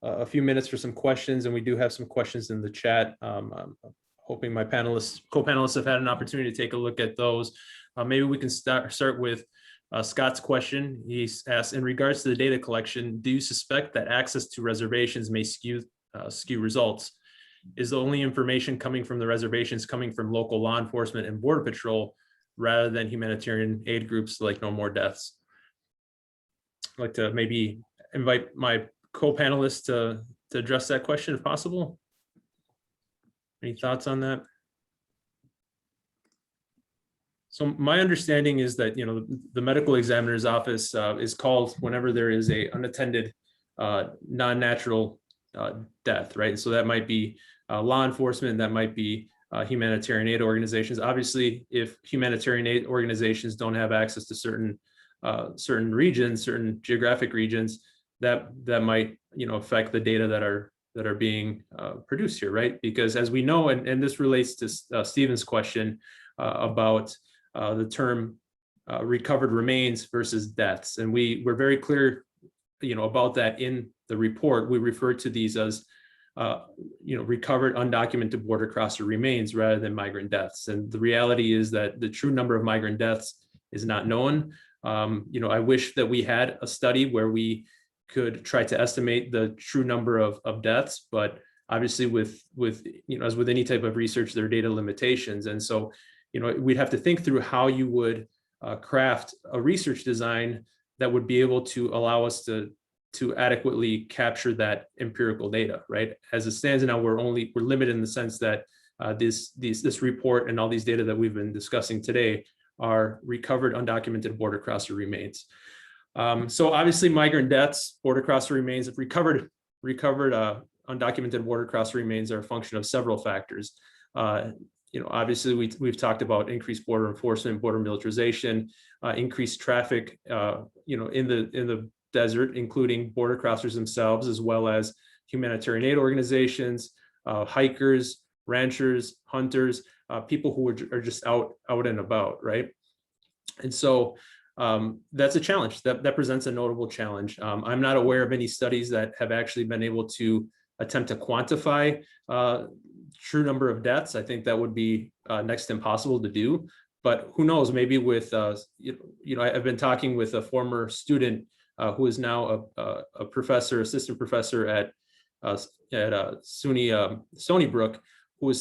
a few minutes for some questions, and we do have some questions in the chat. I'm hoping my co-panelists have had an opportunity to take a look at those. Maybe we can start with Scott's question. He asks, in regards to the data collection, do you suspect that access to reservations may skew results? Is the only information coming from the reservations coming from local law enforcement and Border Patrol rather than humanitarian aid groups like No More Deaths? I'd like to maybe invite my co-panelists to address that question if possible? Any thoughts on that? So my understanding is that, the medical examiner's office is called whenever there is a unattended non-natural death, right? So that might be law enforcement, that might be humanitarian aid organizations. Obviously, if humanitarian aid organizations don't have access to certain regions, certain geographic regions, that might affect the data that are being produced here, right? Because as we know, and this relates to Stephen's question about the term recovered remains versus deaths, and we're very clear, about that in the report. We refer to these as recovered undocumented border crosser remains rather than migrant deaths. And the reality is that the true number of migrant deaths is not known. I wish that we had a study where we could try to estimate the true number of deaths, but obviously with as with any type of research, there are data limitations. And so, we'd have to think through how you would craft a research design that would be able to allow us to adequately capture that empirical data, right? As it stands now, we're limited in the sense that this report and all these data that we've been discussing today are recovered undocumented border crosser remains. So obviously migrant deaths, border crosser remains, recovered undocumented border crosser remains are a function of several factors. Obviously we've talked about increased border enforcement, border militarization, increased traffic, in the desert, including border crossers themselves, as well as humanitarian aid organizations, hikers, ranchers, hunters, people who are just out and about, right? And so that's a challenge. That presents a notable challenge. I'm not aware of any studies that have actually been able to attempt to quantify true number of deaths. I think that would be next to impossible to do. But who knows? Maybe with I've been talking with a former student who is now a professor, assistant professor at SUNY Stony Brook, who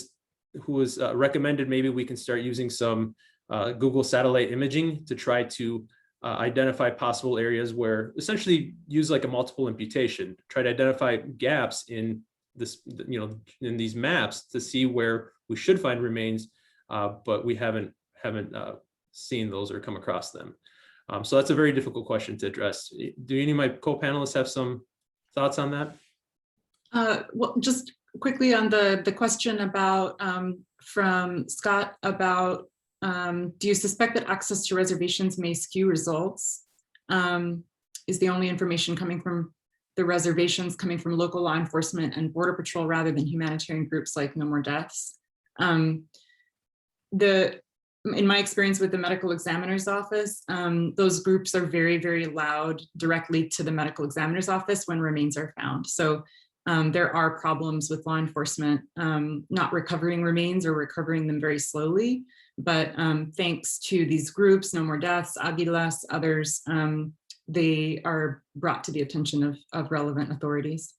was recommended maybe we can start using some Google satellite imaging to try to identify possible areas where essentially use like a multiple imputation, try to identify gaps in this, in these maps to see where we should find remains, but we haven't seen those or come across them. So that's a very difficult question to address. Do any of my co-panelists have some thoughts on that? Well, just quickly on the question about from Scott about do you suspect that access to reservations may skew results? Is the only information coming from the reservations coming from local law enforcement and border patrol rather than humanitarian groups like No More Deaths? In my experience with the medical examiner's office, those groups are very, very loud directly to the medical examiner's office when remains are found. So there are problems with law enforcement not recovering remains or recovering them very slowly. But thanks to these groups, No More Deaths, Aguilas, others, they are brought to the attention of relevant authorities.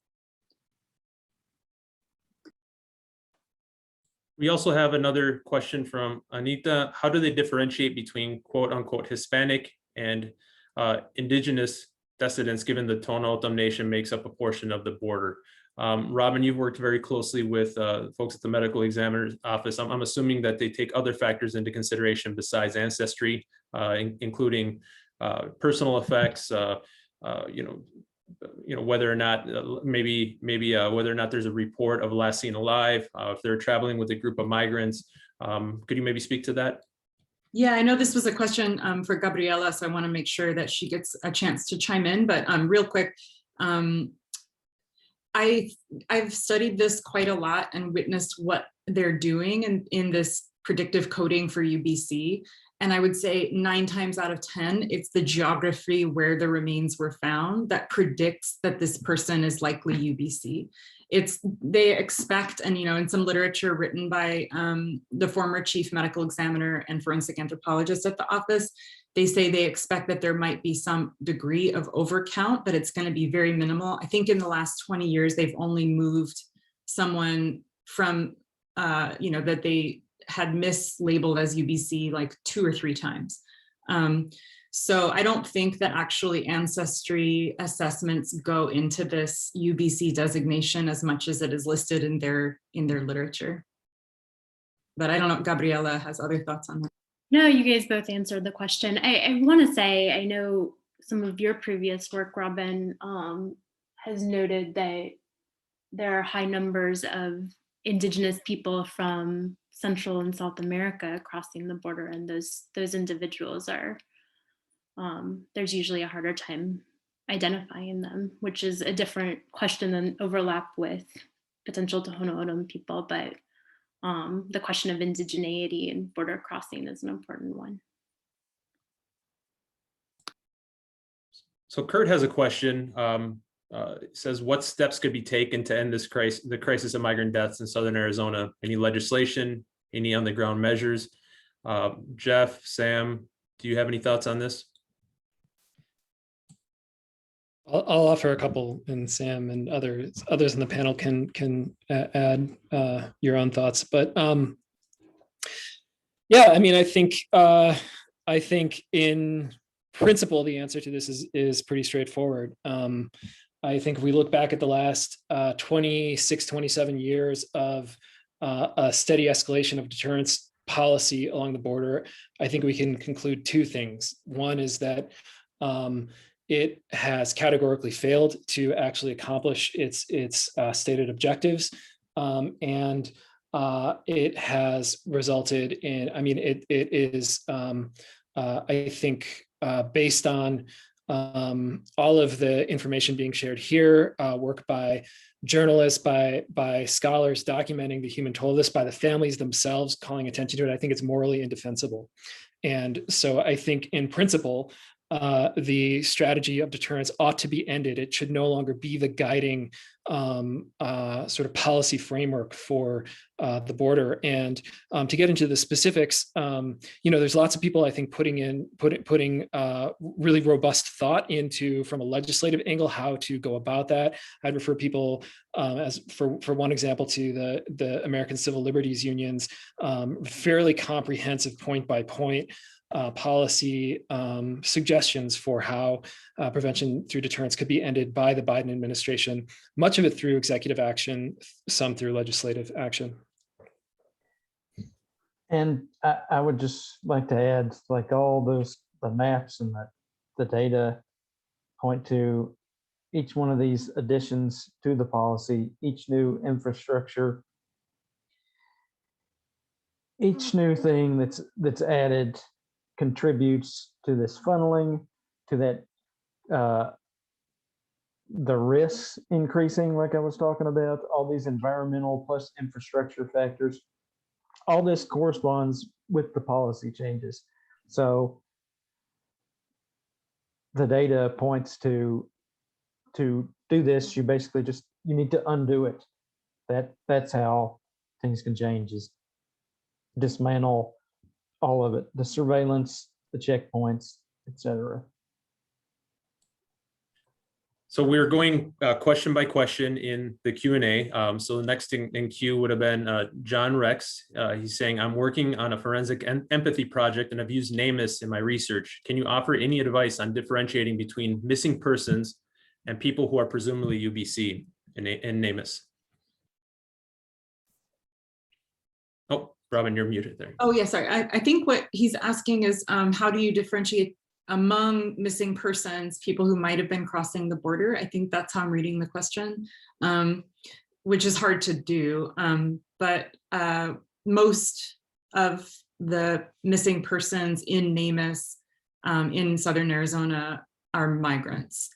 We also have another question from Anita. How do they differentiate between quote unquote Hispanic and indigenous dissidents, given the Tohono O'odham Nation makes up a portion of the border? Robin, you've worked very closely with folks at the medical examiner's office. I'm assuming that they take other factors into consideration besides ancestry, including personal effects, whether or not maybe whether or not there's a report of last seen alive, if they're traveling with a group of migrants. Could you maybe speak to that? Yeah, I know this was a question for Gabriela, so I want to make sure that she gets a chance to chime in, but real quick, I've studied this quite a lot and witnessed what they're doing in this predictive coding for UBC. And I would say 9 times out of 10, it's the geography where the remains were found that predicts that this person is likely UBC. They expect, and in some literature written by the former chief medical examiner and forensic anthropologist at the office, they say they expect that there might be some degree of overcount, but it's going to be very minimal. I think in the last 20 years, they've only moved someone from, that they had mislabeled as UBC like 2 or 3 times. So I don't think that actually ancestry assessments go into this UBC designation as much as it is listed in their literature. But I don't know, Gabriela has other thoughts on that. No, you guys both answered the question. I want to say, I know some of your previous work, Robin, has noted that there are high numbers of indigenous people from Central and South America crossing the border, and those individuals are, there's usually a harder time identifying them, which is a different question than overlap with potential Tohono O'odham people, but the question of indigeneity and border crossing is an important one. So Kurt has a question. It says, what steps could be taken to end this crisis, the crisis of migrant deaths in Southern Arizona? Any legislation, any on the ground measures? Jeff, Sam, do you have any thoughts on this? I'll offer a couple, and Sam and others in the panel can add your own thoughts. But yeah, I mean, I think in principle, the answer to this is pretty straightforward. I think if we look back at the last 26, 27 years of a steady escalation of deterrence policy along the border, I think we can conclude two things. One is that it has categorically failed to actually accomplish its stated objectives, and it has resulted in, I mean, it is, I think, based on all of the information being shared here, work by journalists, by scholars documenting the human toll of this, by the families themselves calling attention to it, I think it's morally indefensible. And so I think in principle, the strategy of deterrence ought to be ended. It should no longer be the guiding sort of policy framework for the border. And to get into the specifics, there's lots of people, I think, putting really robust thought into, from a legislative angle, how to go about that. I'd refer people, as for one example, to the American Civil Liberties Union's fairly comprehensive point by point policy suggestions for how prevention through deterrence could be ended by the Biden administration, much of it through executive action, some through legislative action. And I would just like to add, like, all the maps and the data point to each one of these additions to the policy, each new infrastructure, each new thing that's added contributes to this funneling, to that the risks increasing, like I was talking about, all these environmental plus infrastructure factors. All this corresponds with the policy changes. So the data points to do this, you basically you need to undo it. That's how things can change, is dismantle all of it, the surveillance, the checkpoints, etc. So we're going question by question in the Q&A. So the next in queue would have been John Rex. He's saying, I'm working on a forensic empathy project and I've used NamUs in my research. Can you offer any advice on differentiating between missing persons and people who are presumably UBC in NamUs? Oh, Robin, you're muted there. Oh yeah, sorry. I think what he's asking is, how do you differentiate among missing persons, people who might have been crossing the border? I think that's how I'm reading the question, which is hard to do. But most of the missing persons in NamUs in Southern Arizona are migrants.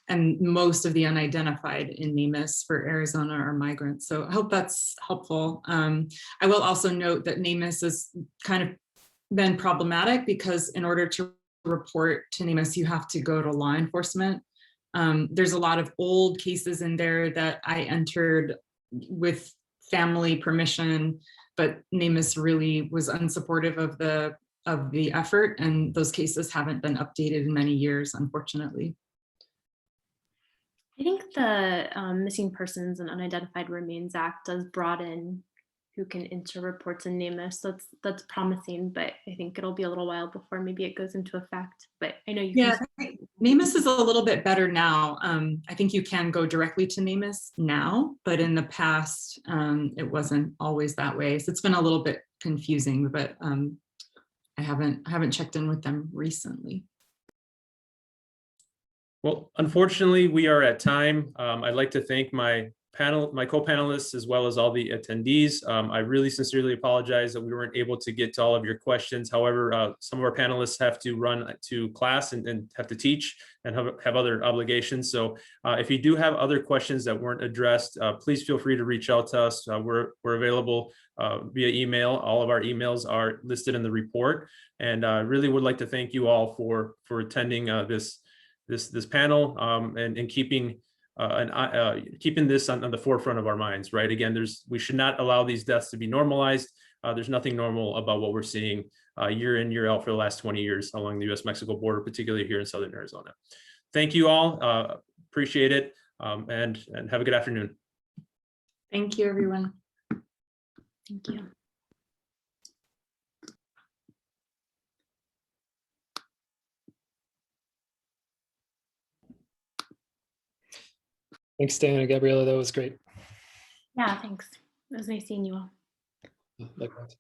And most of the unidentified in NamUs for Arizona are migrants. So I hope that's helpful. I will also note that NamUs has kind of been problematic because in order to report to NamUs, you have to go to law enforcement. There's a lot of old cases in there that I entered with family permission, but NamUs really was unsupportive of the effort, and those cases haven't been updated in many years, unfortunately. I think the Missing Persons and Unidentified Remains Act does broaden who can enter reports in NamUs. So that's promising, but I think it'll be a little while before maybe it goes into effect. But I know you Yeah, can. NamUs is a little bit better now. I think you can go directly to NamUs now, but in the past, it wasn't always that way. So it's been a little bit confusing, but I haven't checked in with them recently. Well, unfortunately, we are at time. I'd like to thank my co-panelists, as well as all the attendees. I really sincerely apologize that we weren't able to get to all of your questions. However, some of our panelists have to run to class and have to teach and have other obligations. So if you do have other questions that weren't addressed, please feel free to reach out to us. We're available via email. All of our emails are listed in the report. And I really would like to thank you all for attending this panel and keeping keeping this on the forefront of our minds, right? Again, we should not allow these deaths to be normalized. There's nothing normal about what we're seeing year in, year out for the last 20 years along the US-Mexico border, particularly here in Southern Arizona. Thank you all, appreciate it, and have a good afternoon. Thank you, everyone. Thank you. Thanks, Dan and Gabriella. That was great. Yeah, thanks. It was nice seeing you all. Likewise.